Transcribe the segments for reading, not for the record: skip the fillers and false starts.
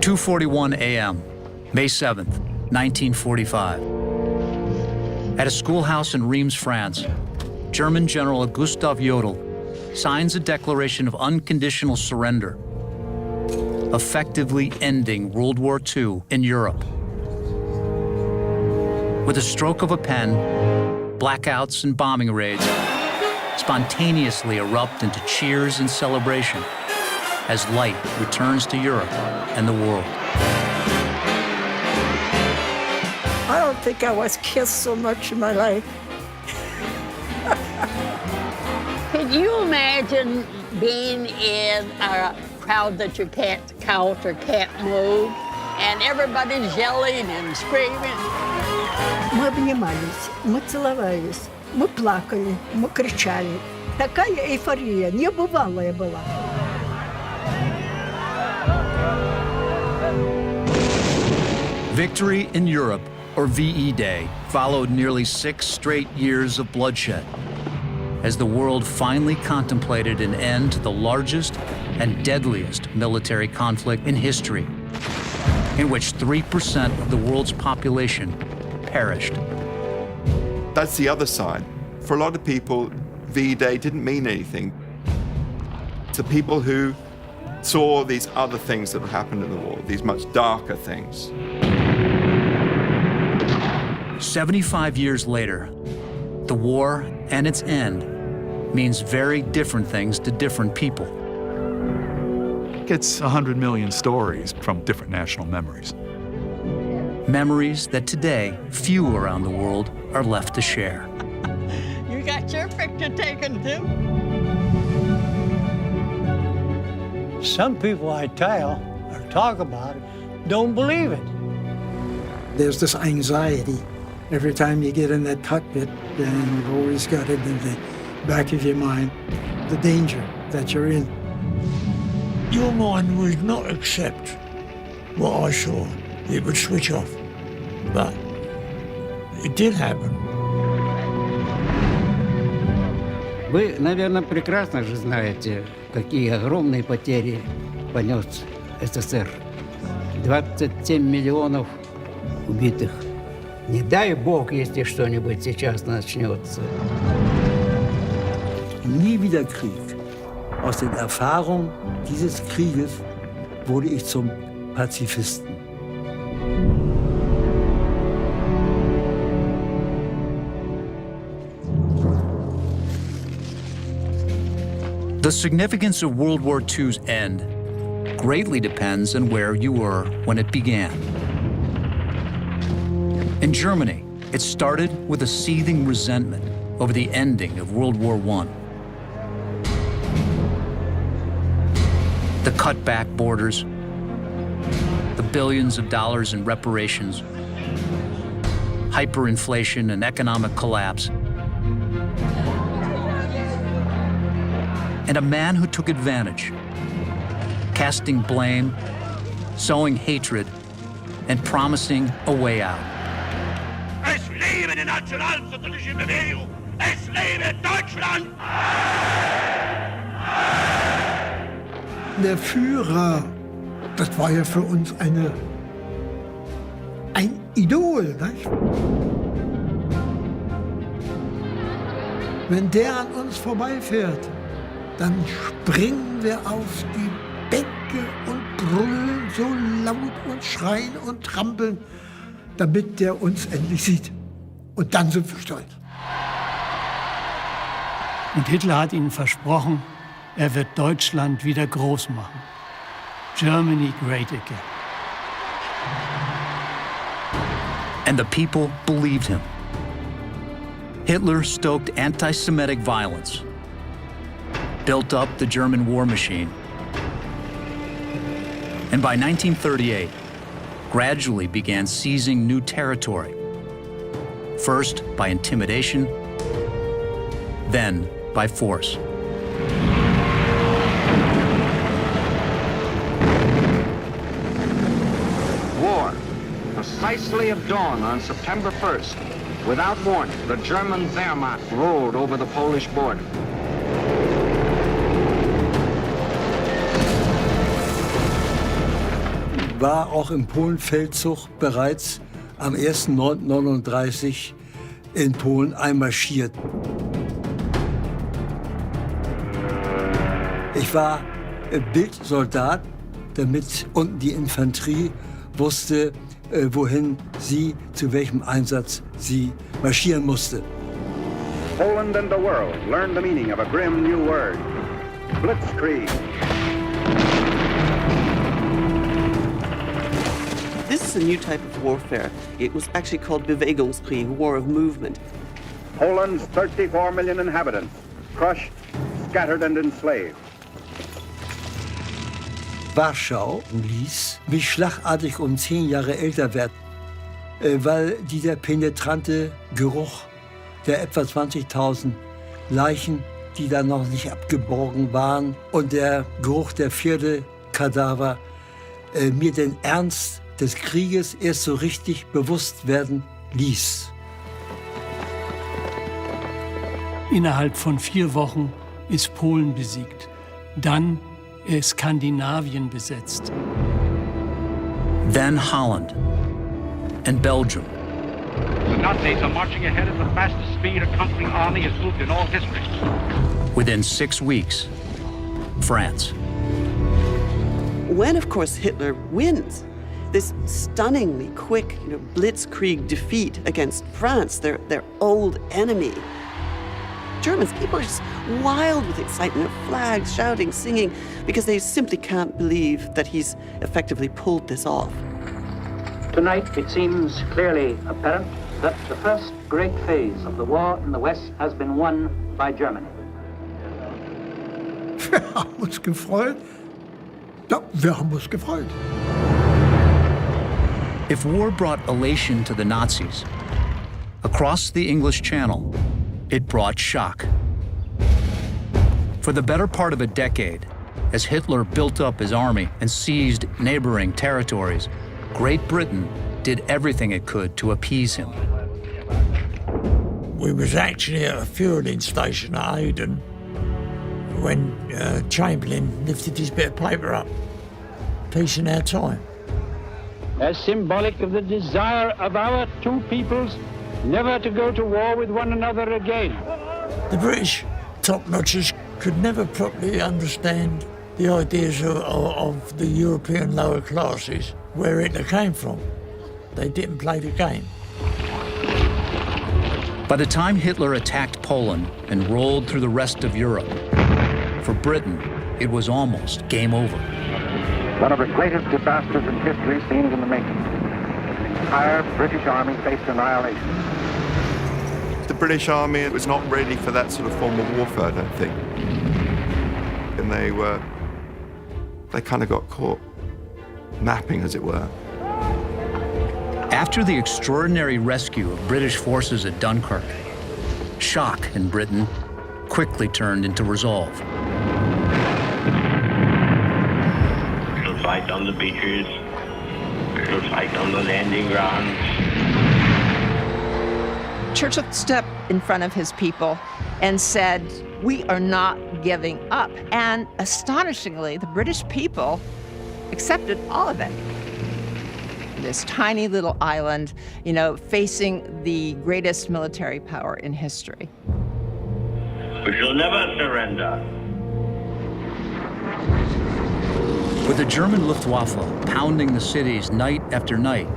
2:41 a.m., May 7th, 1945. At a schoolhouse in Reims, France, German General Gustav Jodl signs a declaration of unconditional surrender, effectively ending World War II in Europe. With a stroke of a pen, blackouts and bombing raids spontaneously erupt into cheers and celebration as light returns to Europe and the world. I don't think I was kissed so much in my life. Could you imagine being in a crowd that you can't count or can't move, and everybody's yelling and screaming? Мы обнимались, мы целовались, мы плакали, мы кричали. Такая эйфория, небывалая была. Victory in Europe, or VE Day, followed nearly 6 straight years of bloodshed as the world finally contemplated an end to the largest and deadliest military conflict in history, in which 3% of the world's population perished. That's the other side. For a lot of people, VE Day didn't mean anything. To people who saw these other things that happened in the war, these much darker things. 75 years later, the war and its end means very different things to different people. It's 100 million stories from different national memories. Memories that today few around the world are left to share. You got your picture taken too? Some people I tell or talk about it don't believe it. There's this anxiety every time you get in that cockpit, and you've always got it in the back of your mind, the danger that you're in. Your mind would not accept what I saw. It would switch off. But it did happen. Вы, наверное, прекрасно же знаете, какие огромные потери понес СССР. 27 миллионов убитых. Не дай Бог, если что-нибудь сейчас начнется. Nie wieder Krieg. Aus den Erfahrungen dieses Krieges wurde ich zum Pazifisten. The significance of World War II's end greatly depends on where you were when it began. In Germany, it started with a seething resentment over the ending of World War I. The cut-back borders, the billions of dollars in reparations, hyperinflation and economic collapse, and a man who took advantage, casting blame, sowing hatred, and promising a way out. Es lebe die nationalsozialistische Bewegung! Es lebe Deutschland! Der Führer, das war ja für uns ein Idol, nicht? Wenn der an uns vorbeifährt, dann springen wir auf die Bänke und brüllen so laut und schreien und trampeln, damit der uns endlich sieht. Und dann sind wir stolz. Und Hitler hat ihnen versprochen, er wird Deutschland wieder groß machen. Germany great again. And the people believed him. Hitler stoked anti-Semitic violence, built up the German war machine, and by 1938, gradually began seizing new territory, first by intimidation, then by force. War, precisely at dawn on September 1st, without warning, the German Wehrmacht rolled over the Polish border. war auch im Polenfeldzug bereits am 1.9.39 in Polen einmarschiert. Ich war Bildsoldat, damit unten die Infanterie wusste, wohin sie, zu welchem Einsatz sie marschieren musste. Poland and the world learned the meaning of a grim new word, Blitzkrieg. This is a new type of warfare. It was actually called Bewegungskrieg, war of movement. Poland's 34 million inhabitants, crushed, scattered and enslaved. Warschau ließ mich schlagartig um 10 Jahre älter werden, weil dieser penetrante Geruch der etwa 20.000 Leichen, die da noch nicht abgeborgen waren, und der Geruch der Pferdekadaver mir den Ernst des Krieges erst so richtig bewusst werden ließ. Innerhalb von 4 Wochen ist Polen besiegt. Dann Skandinavien besetzt. Then Holland and Belgium. The Nazis are marching ahead at the fastest speed a conquering army has moved in all history. Within 6 weeks, France. When, of course, Hitler wins, this stunningly quick, blitzkrieg defeat against France, their old enemy. Germans, people are just wild with excitement, flags, shouting, singing, because they simply can't believe that he's effectively pulled this off. Tonight, it seems clearly apparent that the first great phase of the war in the West has been won by Germany. Wir haben uns gefreut. Ja, wir haben uns gefreut. If war brought elation to the Nazis, across the English Channel, it brought shock. For the better part of a decade, as Hitler built up his army and seized neighboring territories, Great Britain did everything it could to appease him. We was actually at a fueling station at Aden when Chamberlain lifted his bit of paper up, peace in our time. As symbolic of the desire of our two peoples never to go to war with one another again. The British top-notchers could never properly understand the ideas of the European lower classes, where Hitler came from. They didn't play the game. By the time Hitler attacked Poland and rolled through the rest of Europe, for Britain, it was almost game over. One of the greatest disasters in history seemed in the making. The entire British Army faced annihilation. The British Army was not ready for that sort of form of warfare, I don't think. And they kind of got caught napping, as it were. After the extraordinary rescue of British forces at Dunkirk, shock in Britain quickly turned into resolve. We'll fight on the beaches. We'll fight on the landing grounds. Churchill stepped in front of his people and said, "We are not giving up." And astonishingly, the British people accepted all of it. This tiny little island, facing the greatest military power in history. We shall never surrender. With the German Luftwaffe pounding the cities night after night,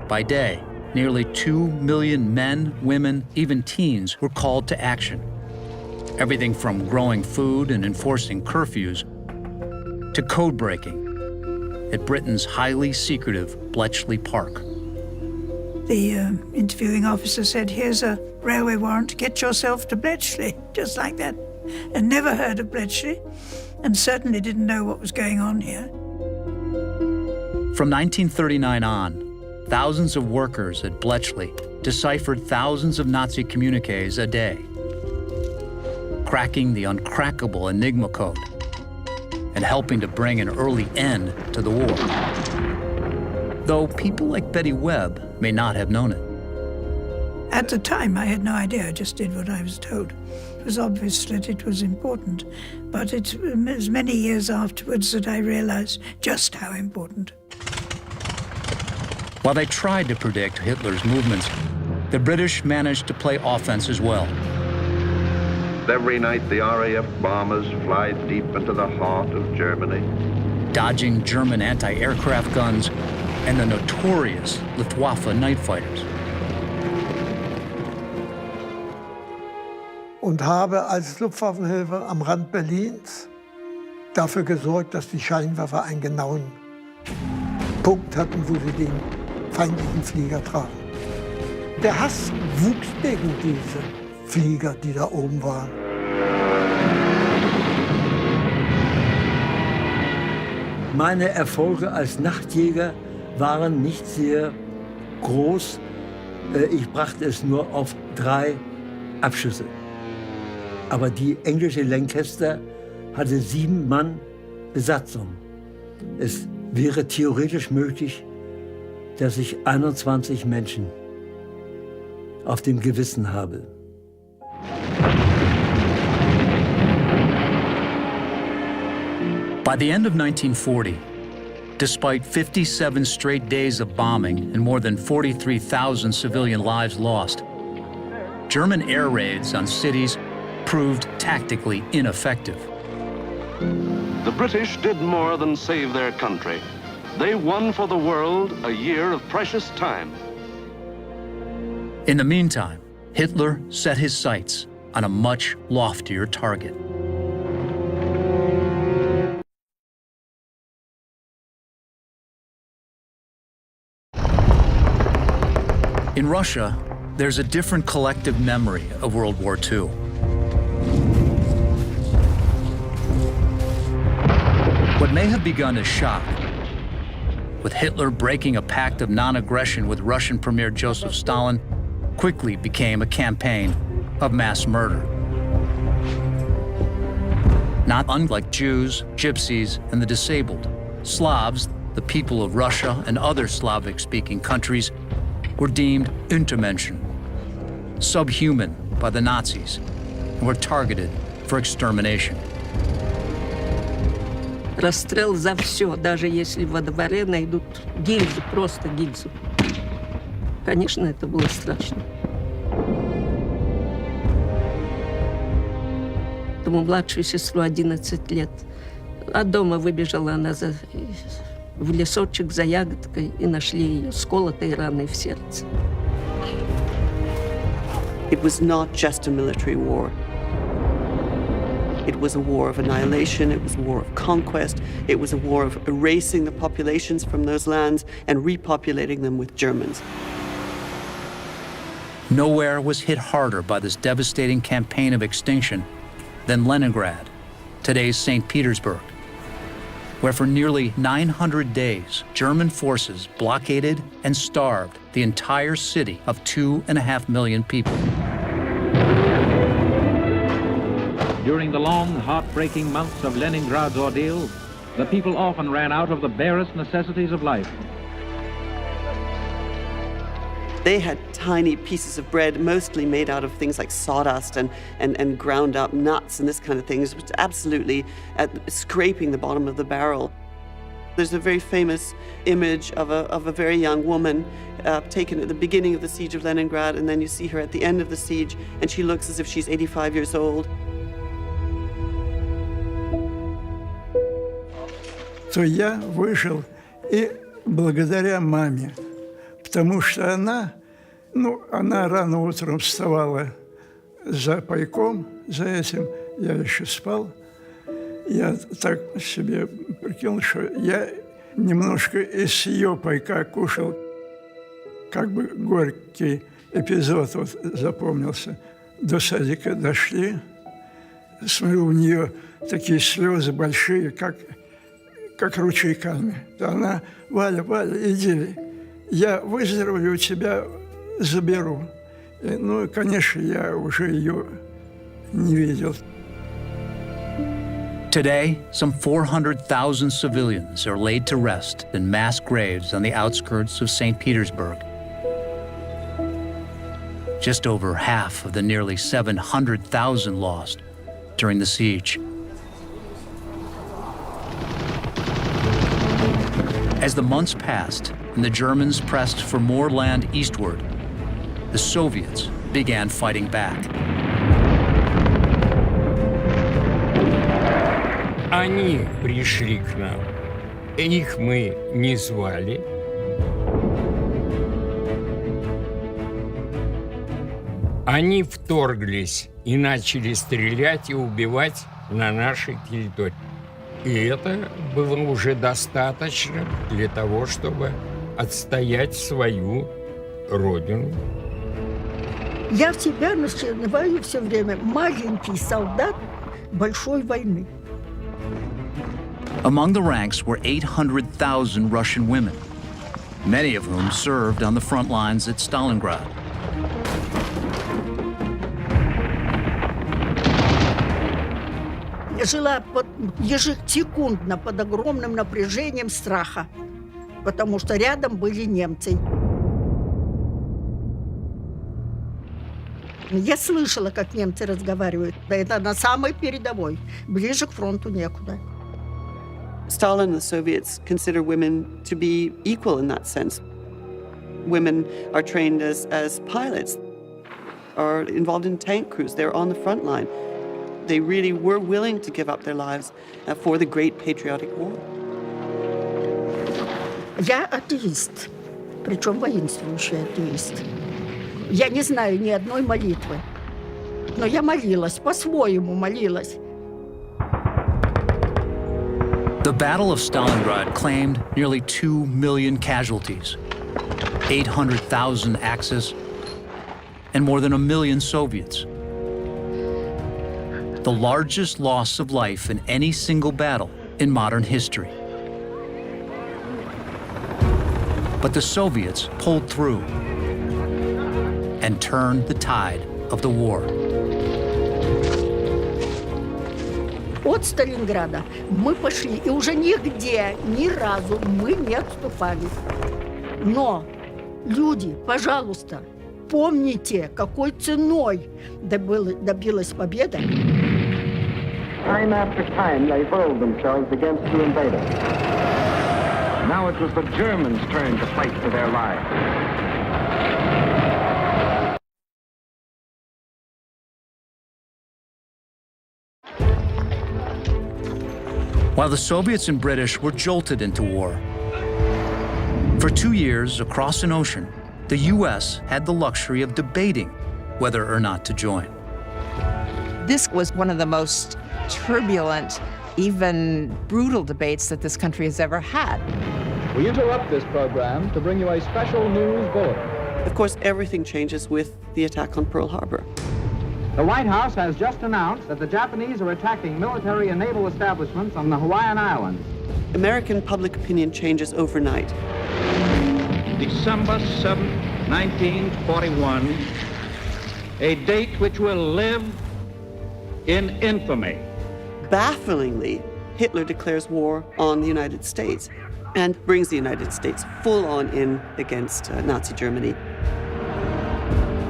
by day, nearly 2 million men, women, even teens were called to action. Everything from growing food and enforcing curfews to code breaking at Britain's highly secretive Bletchley Park. The interviewing officer said, "Here's a railway warrant, get yourself to Bletchley," just like that. And never heard of Bletchley, and certainly didn't know what was going on here. From 1939 on, thousands of workers at Bletchley deciphered thousands of Nazi communiques a day, cracking the uncrackable Enigma code and helping to bring an early end to the war. Though people like Betty Webb may not have known it. At the time, I had no idea. I just did what I was told. It was obvious that it was important, but it was many years afterwards that I realized just how important. While they tried to predict Hitler's movements, the British managed to play offense as well. Every night, the RAF bombers fly deep into the heart of Germany, dodging German anti-aircraft guns and the notorious Luftwaffe night fighters. Und habe als Luftwaffenhelfer am Rand Berlins dafür gesorgt, dass die Scheinwerfer einen genauen Punkt hatten, wo sie den feindlichen Flieger trafen. Der Hass wuchs gegen diese Flieger, die da oben waren. Meine Erfolge als Nachtjäger waren nicht sehr groß. Ich brachte es nur auf 3 Abschüsse. Aber die englische Lancaster hatte 7 Mann Besatzung. Es wäre theoretisch möglich, dass ich 21 Menschen auf dem Gewissen habe. By the end of 1940, despite 57 straight days of bombing and more than 43,000 civilian lives lost, German air raids on cities proved tactically ineffective. The British did more than save their country. They won for the world a year of precious time. In the meantime, Hitler set his sights on a much loftier target. In Russia, there's a different collective memory of World War II. What may have begun as shock, with Hitler breaking a pact of non-aggression with Russian Premier Joseph Stalin, quickly became a campaign of mass murder. Not unlike Jews, Gypsies, and the disabled, Slavs, the people of Russia and other Slavic-speaking countries, were deemed Untermenschen, subhuman by the Nazis, and were targeted for extermination. Расстрел за все, даже если во дворе найдут гильзу, просто гильзу. Конечно, это было страшно. Тому младшую сестру 11 лет. А дома выбежала она в лесочек за ягодкой, и нашли ее с колотой раной в сердце. It was not just a military war. It was a war of annihilation, it was a war of conquest, it was a war of erasing the populations from those lands and repopulating them with Germans. Nowhere was hit harder by this devastating campaign of extinction than Leningrad, today's St. Petersburg, where for nearly 900 days, German forces blockaded and starved the entire city of 2.5 million people. During the long, heartbreaking months of Leningrad's ordeal, the people often ran out of the barest necessities of life. They had tiny pieces of bread, mostly made out of things like sawdust and ground up nuts and this kind of thing. It was absolutely scraping the bottom of the barrel. There's a very famous image of a very young woman taken at the beginning of the siege of Leningrad, and then you see her at the end of the siege, and she looks as if she's 85 years old. То я выжил и благодаря маме, потому что она рано утром вставала за пайком, за этим, я еще спал. Я так себе прикинул, что я немножко из ее пайка кушал, как бы горький эпизод вот запомнился. До садика дошли, смотрю, у нее такие слезы большие, как ручейками. Она: Валя, иди, я выздоровлю, тебя заберу. Ну, и, конечно, я уже ее не видел. Today, some 400,000 civilians are laid to rest in mass graves on the outskirts of St. Petersburg. Just over half of the nearly 700,000 lost during the siege. As the months passed and the Germans pressed for more land eastward, the Soviets began fighting back. Они пришли к нам. Их мы не звали. Они вторглись и начали стрелять и убивать на нашей территории. И это было уже достаточно для того, чтобы отстоять свою родину. Я себя называю все время маленький солдат большой войны. Among the ranks were 800,000 Russian women, many of whom served on the front lines at Stalingrad. Я жила ежесекундно под огромным напряжением страха, потому что рядом были немцы. Я слышала, как немцы разговаривают. Это на самой передовой, ближе к фронту некуда. Stalin and the Soviets consider women to be equal in that sense. Women are trained as pilots, are involved in tank crews. They're on the front line. They really were willing to give up their lives for the great patriotic war. Я атеист, причем воинствующий атеист. Я не знаю ни одной молитвы, но я молилась, по-своему молилась. The Battle of Stalingrad claimed nearly 2 million casualties, 800,000 Axis, and more than 1 million Soviets. The largest loss of life in any single battle in modern history. But the Soviets pulled through and turned the tide of the war. От Сталинграда мы пошли, и уже нигде, ни разу мы не отступали. Но, люди, пожалуйста, помните, какой ценой добилась победа. Time after time, they hurled themselves against the invader. Now it was the Germans' turn to fight for their lives. While the Soviets and British were jolted into war, for 2 years across an ocean, the U.S. had the luxury of debating whether or not to join. This was one of the most turbulent, even brutal debates that this country has ever had. We interrupt this program to bring you a special news bulletin. Of course, everything changes with the attack on Pearl Harbor. The White House has just announced that the Japanese are attacking military and naval establishments on the Hawaiian Islands. American public opinion changes overnight. December 7, 1941, a date which will live in infamy. Bafflingly, Hitler declares war on the United States and brings the United States full on in against Nazi Germany.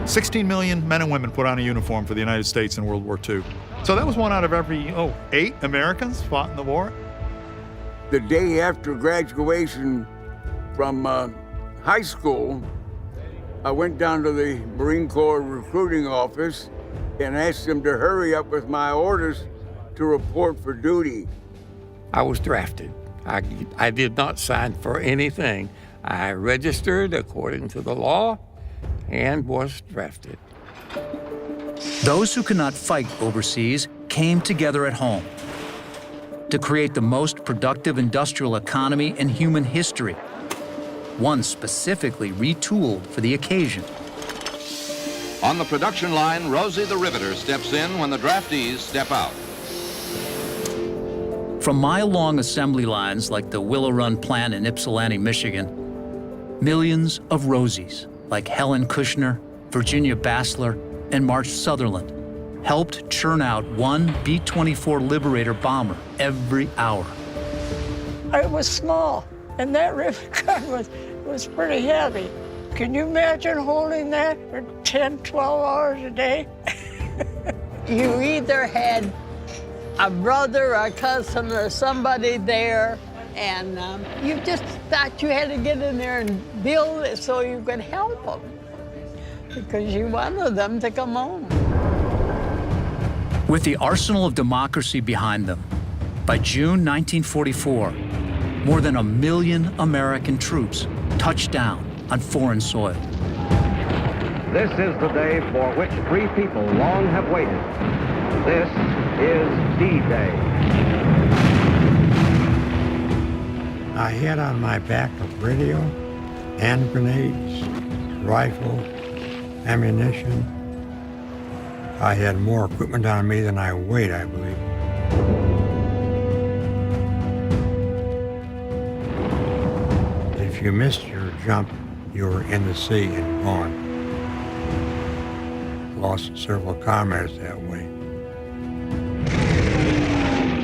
16 million men and women put on a uniform for the United States in World War II. So that was 1 out of every, 8 Americans fought in the war. The day after graduation from high school, I went down to the Marine Corps recruiting office and asked them to hurry up with my orders to report for duty. I was drafted. I did not sign for anything. I registered according to the law and was drafted. Those who could not fight overseas came together at home to create the most productive industrial economy in human history, one specifically retooled for the occasion. On the production line, Rosie the Riveter steps in when the draftees step out. From mile-long assembly lines like the Willow Run plant in Ypsilanti, Michigan, millions of Rosies like Helen Kushner, Virginia Bassler, and March Sutherland helped churn out one B-24 Liberator bomber every hour. It was small, and that rivet gun was pretty heavy. Can you imagine holding that for 10, 12 hours a day? You either had a brother, a cousin, or somebody there, And you just thought you had to get in there and build it so you could help them, because you wanted them to come home. With the arsenal of democracy behind them, by June 1944, more than 1 million American troops touched down on foreign soil. This is the day for which free people long have waited. This is D-Day. I had on my back a radio, hand grenades, rifle, ammunition. I had more equipment on me than I weighed, I believe. If you missed your jump, you were in the sea and gone. Lost several comrades that way.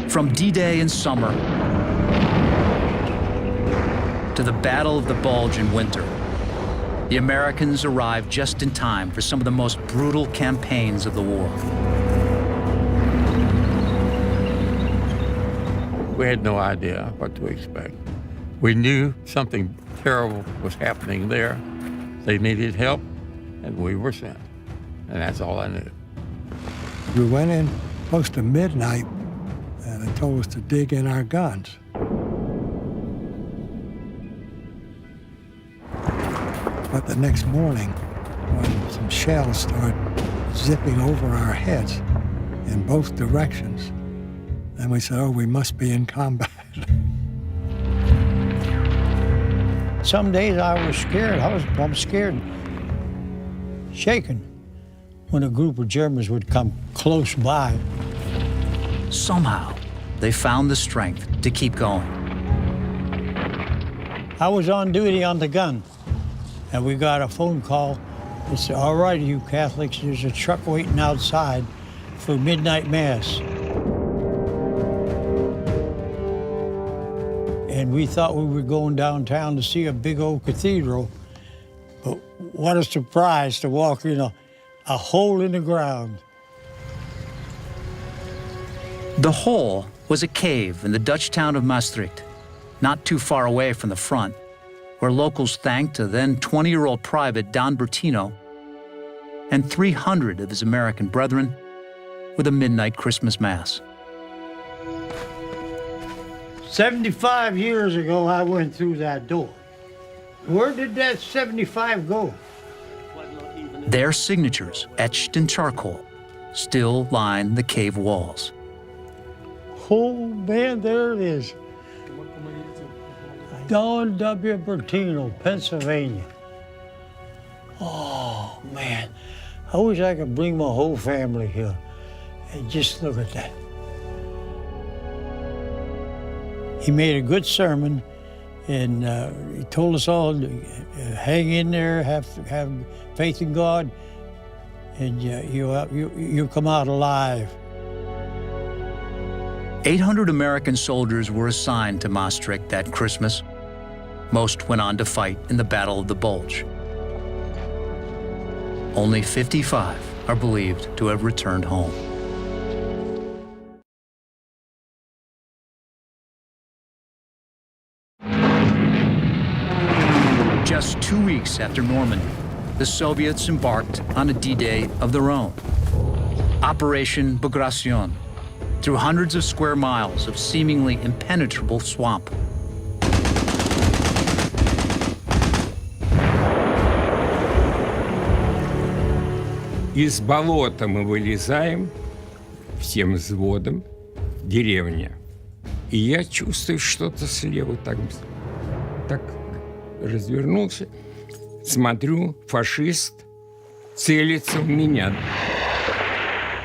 From D-Day in summer to the Battle of the Bulge in winter, the Americans arrived just in time for some of the most brutal campaigns of the war. We had no idea what to expect. We knew something terrible was happening there. They needed help, and we were sent. And that's all I knew. We went in close to midnight, and they told us to dig in our guns. But the next morning, when some shells started zipping over our heads in both directions, then we said, oh, we must be in combat. Some days I was scared. I'm scared, shaken, when a group of Germans would come close by. Somehow, they found the strength to keep going. I was on duty on the gun, and we got a phone call. They said, all right, you Catholics, there's a truck waiting outside for midnight mass. And we thought we were going downtown to see a big old cathedral, but what a surprise to walk in a hole in the ground. The hole was a cave in the Dutch town of Maastricht, not too far away from the front, where locals thanked a then 20-year-old private Don Bertino and 300 of his American brethren with a midnight Christmas Mass. 75 years ago, I went through that door. Where did that 75 go? Their signatures, etched in charcoal, still line the cave walls. Oh, man, there it is. Don W. Bertino, Pennsylvania. Oh, man. I wish I could bring my whole family here and just look at that. He made a good sermon, and he told us all to hang in there, have faith in God, and you'll come out alive. 800 American soldiers were assigned to Maastricht that Christmas. Most went on to fight in the Battle of the Bulge. Only 55 are believed to have returned home. Just 2 weeks after Normandy, the Soviets embarked on a D-Day of their own. Operation Bagration, through hundreds of square miles of seemingly impenetrable swamp. Из болота мы вылезаем всем взводом, деревня. И я чувствую что-то слева, так развернулся, смотрю, фашист целится в меня.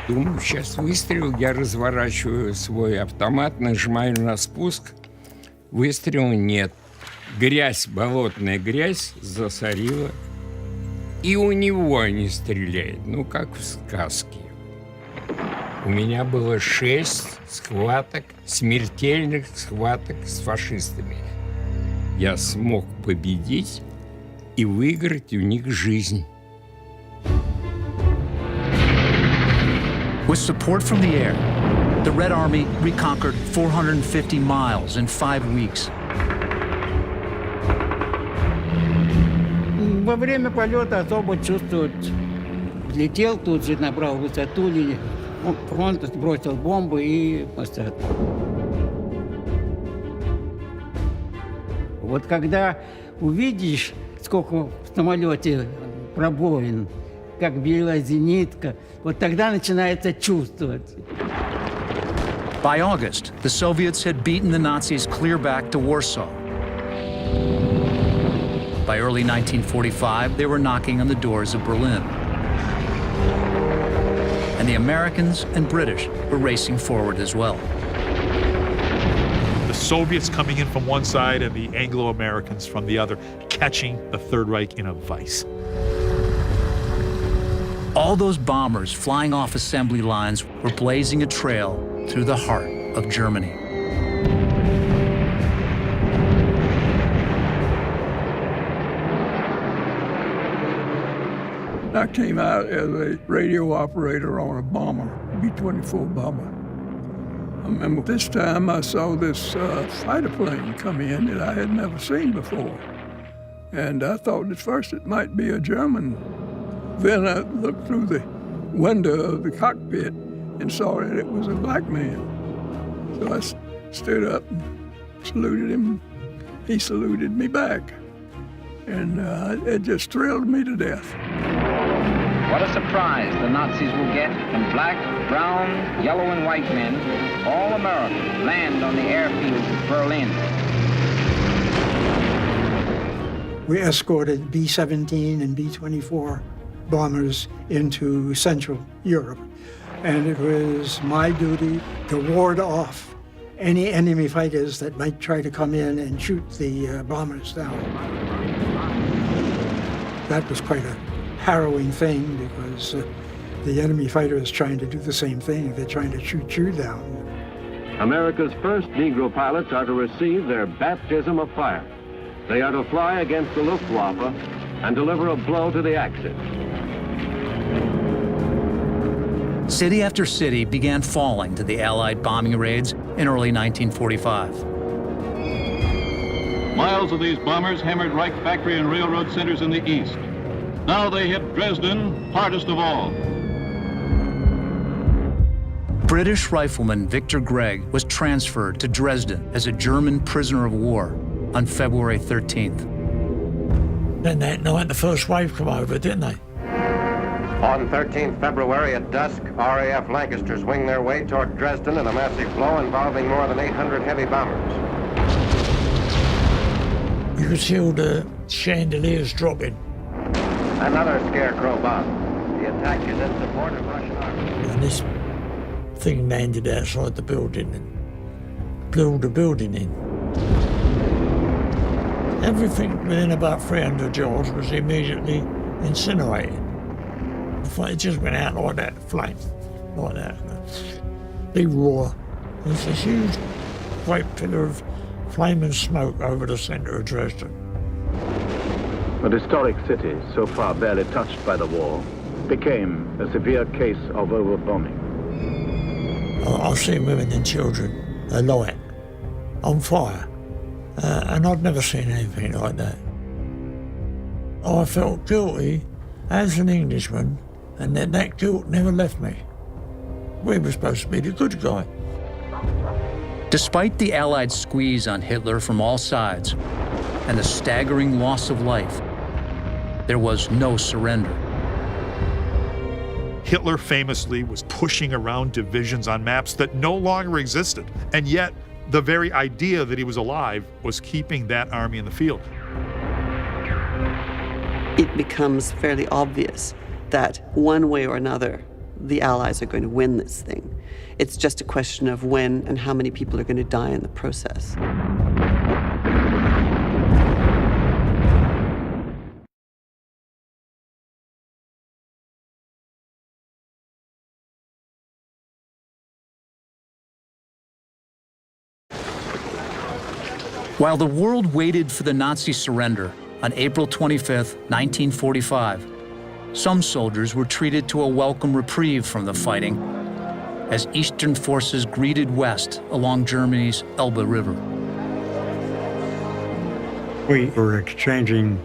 Думаю, сейчас выстрел, я разворачиваю свой автомат, нажимаю на спуск, выстрела нет. Грязь, болотная грязь засорила. И у него не стреляет, ну, как в сказке. У меня было 6 схваток, смертельных схваток с фашистами. Я смог победить и выиграть у них жизнь. With support from the air, the Red Army reconquered 450 miles in 5 weeks во время полета особо чувствуют. Летел тут же, набрал высоту, фронт сбросил бомбу и посадку. Вот когда увидишь, сколько в самолете пробоин, как била зенитка, вот тогда начинается чувствовать. By August, the Soviets had beaten the Nazis clear back to Warsaw. By early 1945, they were knocking on the doors of Berlin. And the Americans and British were racing forward as well. The Soviets coming in from one side and the Anglo-Americans from the other, catching the Third Reich in a vice. All those bombers flying off assembly lines were blazing a trail through the heart of Germany. I came out as a radio operator on a bomber, B-24 bomber. I remember this time I saw this fighter plane come in that I had never seen before. And I thought at first it might be a German. Then I looked through the window of the cockpit and saw that it was a black man. So I stood up and saluted him. He saluted me back. And it just thrilled me to death. What a surprise the Nazis will get when black, brown, yellow, and white men, all Americans, land on the airfield of Berlin. We escorted B-17 and B-24 bombers into Central Europe. And it was my duty to ward off any enemy fighters that might try to come in and shoot the bombers down. That was quite a harrowing thing because the enemy fighter is trying to do the same thing. They're trying to shoot you down. America's first Negro pilots are to receive their baptism of fire. They are to fly against the Luftwaffe and deliver a blow to the Axis. City after city began falling to the Allied bombing raids in early 1945. Miles of these bombers hammered Reich factory and railroad centers in the east. Now they hit Dresden, hardest of all. British rifleman Victor Gregg was transferred to Dresden as a German prisoner of war on February 13th. Then that night, the first wave come over, didn't they? On 13th February at dusk, RAF Lancasters winged their way toward Dresden in a massive blow involving more than 800 heavy bombers. You could see all the chandeliers dropping. Another scarecrow bomb. The attack is in support of Russian army. And this thing landed outside the building and blew the building in. Everything within about 300 yards was immediately incinerated. It just went out like that, flame, like that. Big roar. There's a huge, great pillar of flame and smoke over the center of Dresden. A historic city, so far barely touched by the war, became a severe case of overbombing. I've seen women and children alight, on fire, and I've never seen anything like that. I felt guilty as an Englishman, and that guilt never left me. We were supposed to be the good guy. Despite the Allied squeeze on Hitler from all sides and the staggering loss of life, there was no surrender. Hitler famously was pushing around divisions on maps that no longer existed, and yet the very idea that he was alive was keeping that army in the field. It becomes fairly obvious that one way or another, the Allies are going to win this thing. It's just a question of when and how many people are going to die in the process. While the world waited for the Nazi surrender on April 25, 1945, some soldiers were treated to a welcome reprieve from the fighting as Eastern forces greeted West along Germany's Elbe River. We were exchanging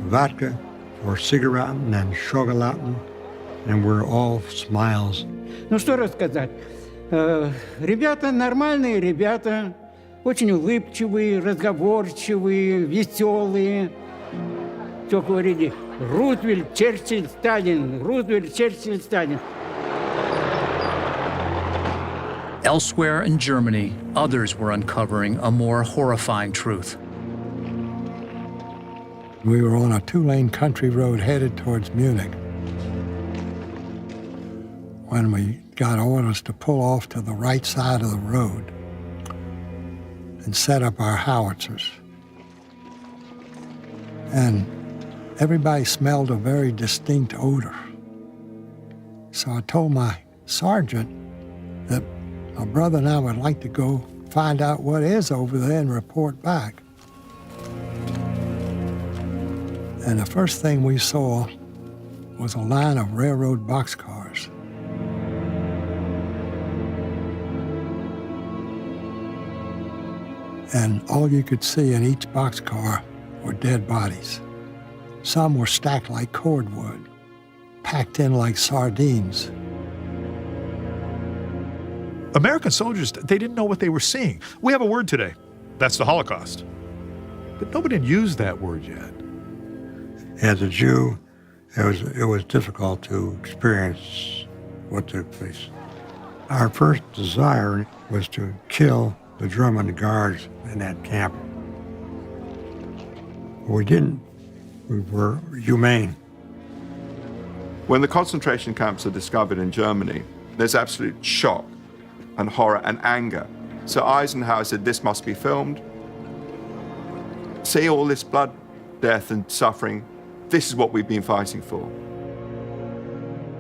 vodka or cigaretting and shogolating, and we're all smiles. Ну что рассказать? Ребята нормальные ребята, очень улыбчивые, разговорчивые, веселые. Все говорили: Рузвельт, Черчилль, Сталин, Рузвельт, Черчилль, Сталин. Elsewhere in Germany, others were uncovering a more horrifying truth. We were on a 2-lane country road headed towards Munich when we got orders to pull off to the right side of the road and set up our howitzers. And everybody smelled a very distinct odor. So I told my sergeant that my brother and I would like to go find out what is over there and report back. And the first thing we saw was a line of railroad boxcars. And all you could see in each boxcar were dead bodies. Some were stacked like cordwood, packed in like sardines. American soldiers, they didn't know what they were seeing. We have a word today. That's the Holocaust. But nobody had used that word yet. As a Jew, it was difficult to experience what took place. Our first desire was to kill the German guards in that camp. We didn't. We were humane. When the concentration camps are discovered in Germany, there's absolute shock and horror and anger. So Eisenhower said, this must be filmed. See all this blood, death, and suffering. This is what we've been fighting for.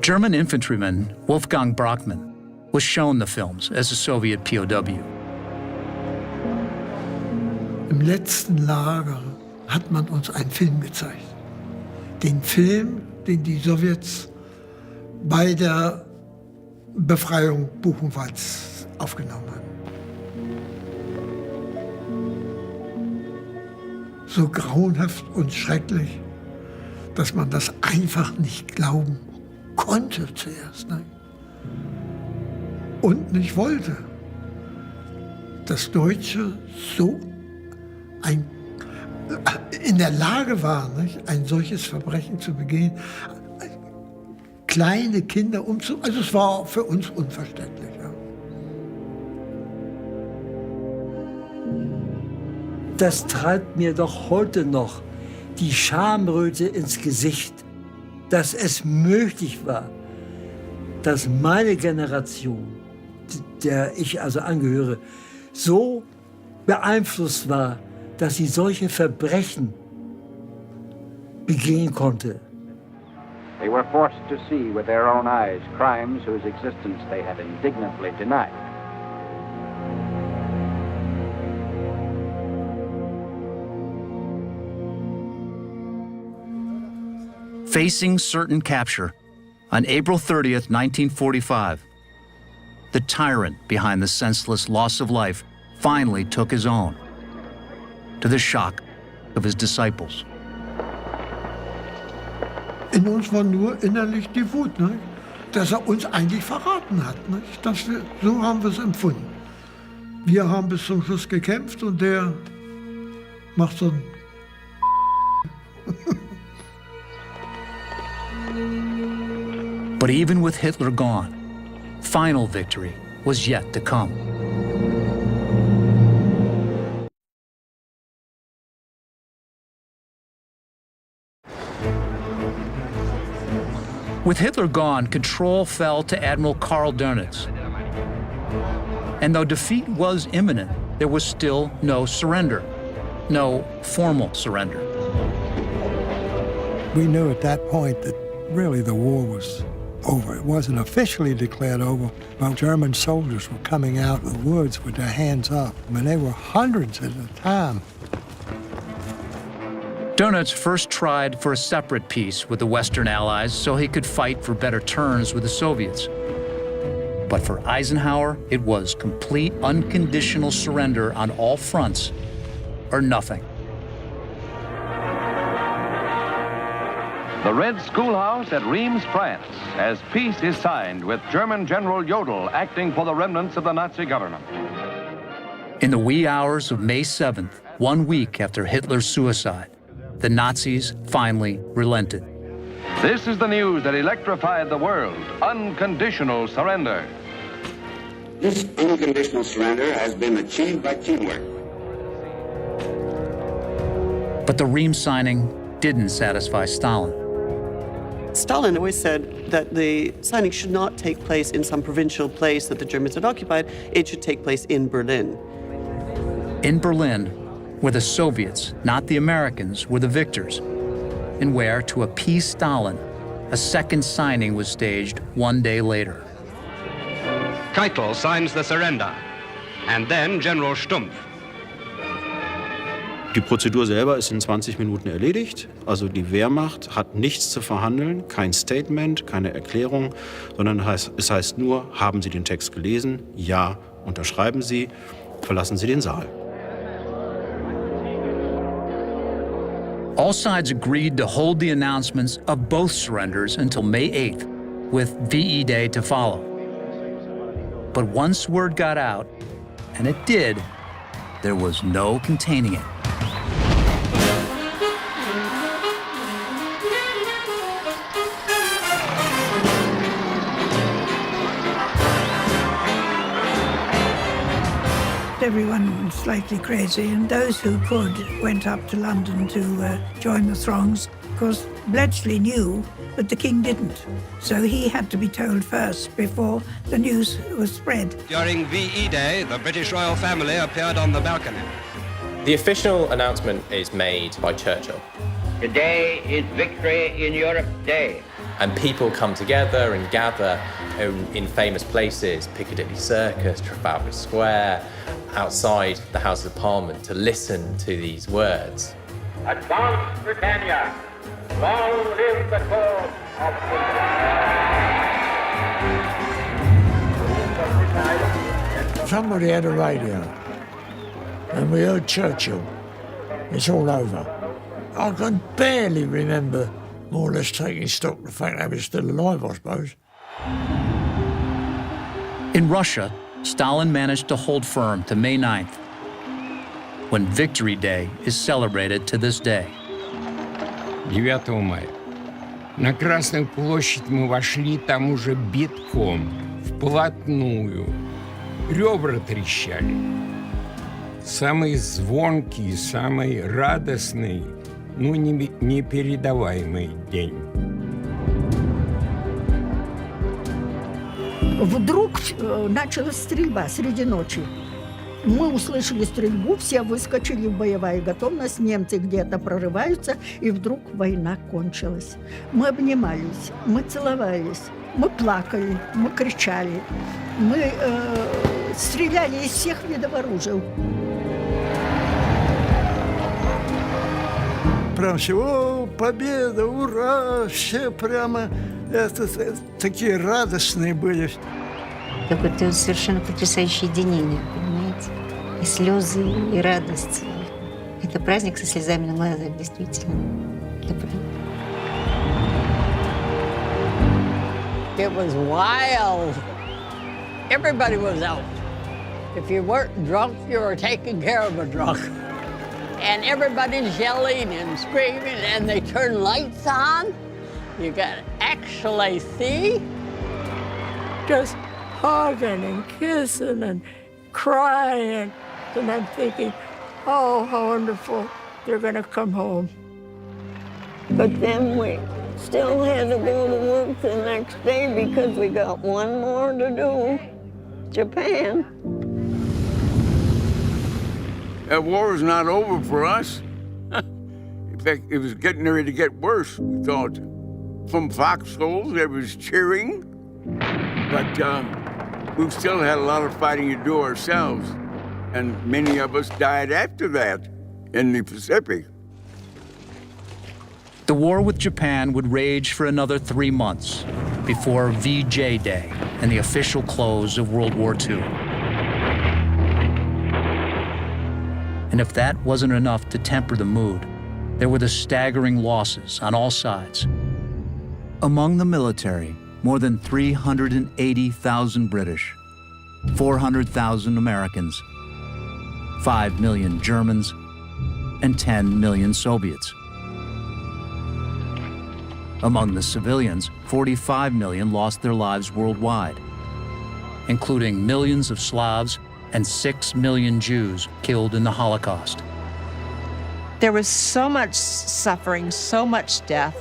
German infantryman Wolfgang Brockmann was shown the films as a Soviet POW. Im letzten Lager hat man uns einen Film gezeigt. Den Film, den die Sowjets bei der Befreiung Buchenwalds aufgenommen haben. So grauenhaft und schrecklich, dass man das einfach nicht glauben konnte zuerst. Ne? Und nicht wollte, dass Deutsche so in der Lage waren, nicht, ein solches Verbrechen zu begehen, kleine Kinder also es war für uns unverständlich. Ja. Das treibt mir doch heute noch die Schamröte ins Gesicht, dass es möglich war, dass meine Generation, der ich also angehöre, so beeinflusst war, dass sie solche Verbrechen begehen konnte. They were forced to see with their own eyes crimes whose existence they had indignantly denied. Facing certain capture, on April 30th, 1945, the tyrant behind the senseless loss of life finally took his own, to the shock of his disciples. In uns war nur innerlich die Wut, ne? Dass uns eigentlich verraten hat. Ne? So haben wir es empfunden. Wir haben bis zum Schluss gekämpft und der macht so ein But even with Hitler gone, final victory was yet to come. With Hitler gone, control fell to Admiral Karl Dönitz. And though defeat was imminent, there was still no surrender, no formal surrender. We knew at that point that really the war was over. It wasn't officially declared over, but German soldiers were coming out of the woods with their hands up. I mean, they were hundreds at a time. Dönitz first tried for a separate peace with the Western Allies so he could fight for better terms with the Soviets. But for Eisenhower, it was complete, unconditional surrender on all fronts, or nothing. The Red Schoolhouse at Reims, France, as peace is signed with German General Jodl acting for the remnants of the Nazi government. In the wee hours of May 7th, 1 week after Hitler's suicide, the Nazis finally relented. This is the news that electrified the world. Unconditional surrender. This unconditional surrender has been achieved by teamwork. But the Reims signing didn't satisfy Stalin. Stalin always said that the signing should not take place in some provincial place that the Germans had occupied. It should take place in Berlin. In Berlin, where the Soviets, not the Americans, were the victors, and where, to appease Stalin, a second signing was staged 1 day later. Keitel signs the surrender, and then General Stumpf. Die Prozedur selber ist in 20 Minuten erledigt. Also die Wehrmacht hat nichts zu verhandeln, kein Statement, keine Erklärung, sondern es heißt nur, haben Sie den Text gelesen? Ja, unterschreiben Sie, verlassen Sie den Saal. All sides agreed to hold the announcements of both surrenders until May 8th, with VE Day to follow. But once word got out, and it did, there was no containing it. Everyone was slightly crazy, and those who could went up to London to join the throngs, because Bletchley knew, but the king didn't. So he had to be told first before the news was spread. During VE Day, the British royal family appeared on the balcony. The official announcement is made by Churchill. Today is Victory in Europe Day. And people come together and gather in famous places, Piccadilly Circus, Trafalgar Square, outside the House of Parliament to listen to these words. Advance Britannia, long live the cause of freedom. Somebody had a radio, and we heard Churchill. It's all over. I can barely remember more or less taking stock of the fact that I was still alive, I suppose. In Russia, Stalin managed to hold firm to May 9th, when Victory Day is celebrated to this day. 9 мая. На Красную площадь мы вошли, там уже битком, вплотную. Ребра трещали. Самый звонкий, самый радостный, непередаваемый день. Вдруг началась стрельба среди ночи. Мы услышали стрельбу, все выскочили в боевая готовность, немцы где-то прорываются, и вдруг война кончилась. Мы обнимались, мы целовались, мы плакали, мы кричали, мы стреляли из всех видов оружия. Прям все, о, победа, ура, все прямо такие радостные были. Какое-то совершенно потрясающее единение, понимаете? И слезы, и радость. Это праздник со слезами на глазах, действительно. Это правда. It was wild. Everybody was out. If you weren't drunk, you were taking care of a drunk. And everybody's yelling and screaming, and they turn lights on. You got actually see. Just hugging and kissing and crying. And I'm thinking, oh, how wonderful, they're going to come home. But then we still had to go to work the next day because we got one more to do, Japan. That war is not over for us. In fact, it was getting ready to get worse, we thought. From foxholes, there was cheering. But we still had a lot of fighting to do ourselves. And many of us died after that in the Pacific. The war with Japan would rage for another 3 months before VJ Day and the official close of World War II. And if that wasn't enough to temper the mood, there were the staggering losses on all sides. Among the military, more than 380,000 British, 400,000 Americans, 5 million Germans, and 10 million Soviets. Among the civilians, 45 million lost their lives worldwide, including millions of Slavs and 6 million Jews killed in the Holocaust. There was so much suffering, so much death,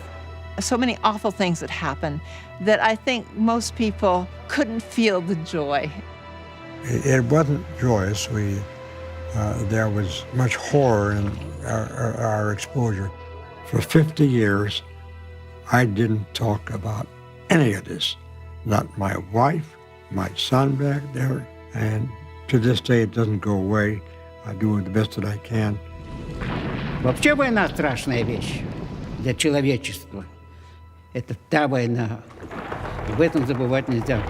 so many awful things that happened that I think most people couldn't feel the joy. It wasn't joyous. There was much horror in our exposure. For 50 years, I didn't talk about any of this. Not my wife, my son back there, and to this day it doesn't go away. I do the best that I can. Вообще война страшная вещь для человечества. Это та война. Об этом забывать нельзя.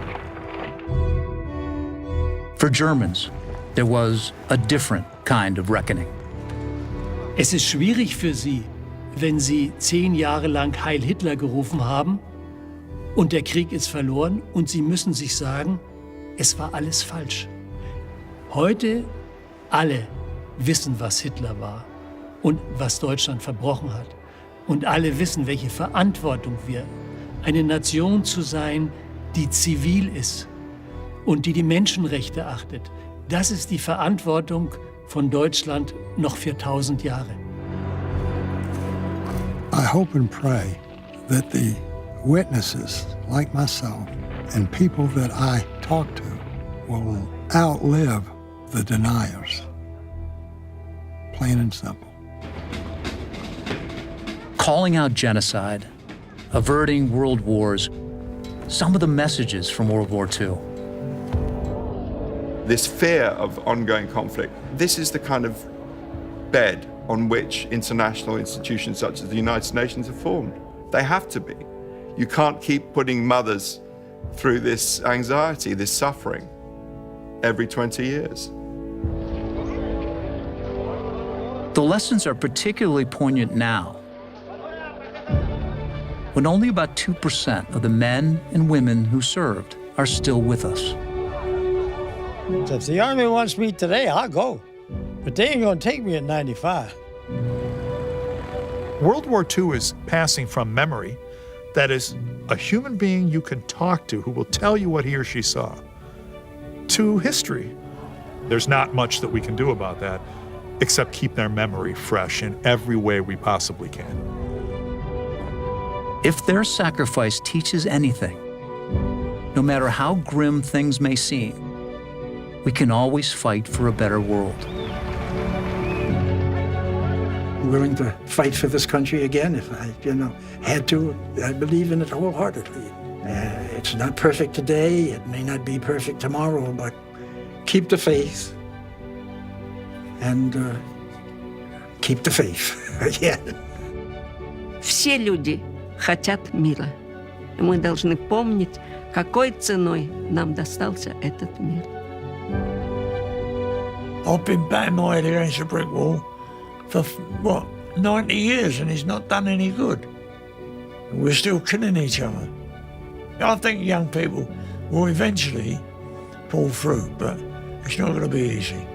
For Germans, there was a different kind of reckoning. Es ist schwierig für sie, wenn sie 10 Jahre lang Heil Hitler gerufen haben und der Krieg ist verloren und sie müssen sich sagen, es war alles falsch. Heute alle wissen, was Hitler war und was Deutschland verbrochen hat. Und alle wissen, welche Verantwortung wir, eine Nation zu sein, die zivil ist und die Menschenrechte achtet. Das ist die Verantwortung von Deutschland noch für 1000 Jahre. I hope and pray that the witnesses like myself and people that I talk to will outlive the deniers. Plain and simple. Calling out genocide, averting world wars, some of the messages from World War II. This fear of ongoing conflict, this is the kind of bed on which international institutions such as the United Nations are formed. They have to be. You can't keep putting mothers through this anxiety, this suffering, every 20 years. The lessons are particularly poignant now, when only about 2% of the men and women who served are still with us. If the Army wants me today, I'll go. But they ain't gonna take me at 95. World War II is passing from memory, that is, a human being you can talk to who will tell you what he or she saw, to history. There's not much that we can do about that, except keep their memory fresh in every way we possibly can. If their sacrifice teaches anything, no matter how grim things may seem, we can always fight for a better world. Willing to fight for this country again if I, had to. I believe in it wholeheartedly. It's not perfect today, it may not be perfect tomorrow, but keep the faith and keep the faith again. Все люди хотят мира. И мы должны помнить, какой ценой нам достался этот мир. I've been banging my head against a brick wall for, 90 years, and it's not done any good. We're still killing each other. I think young people will eventually pull through, but it's not going to be easy.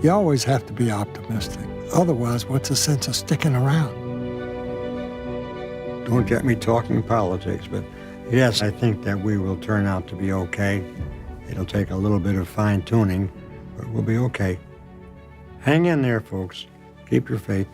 You always have to be optimistic. Otherwise, what's the sense of sticking around? Don't get me talking politics, but yes, I think that we will turn out to be okay. It'll take a little bit of fine-tuning, but we'll be okay. Hang in there, folks. Keep your faith.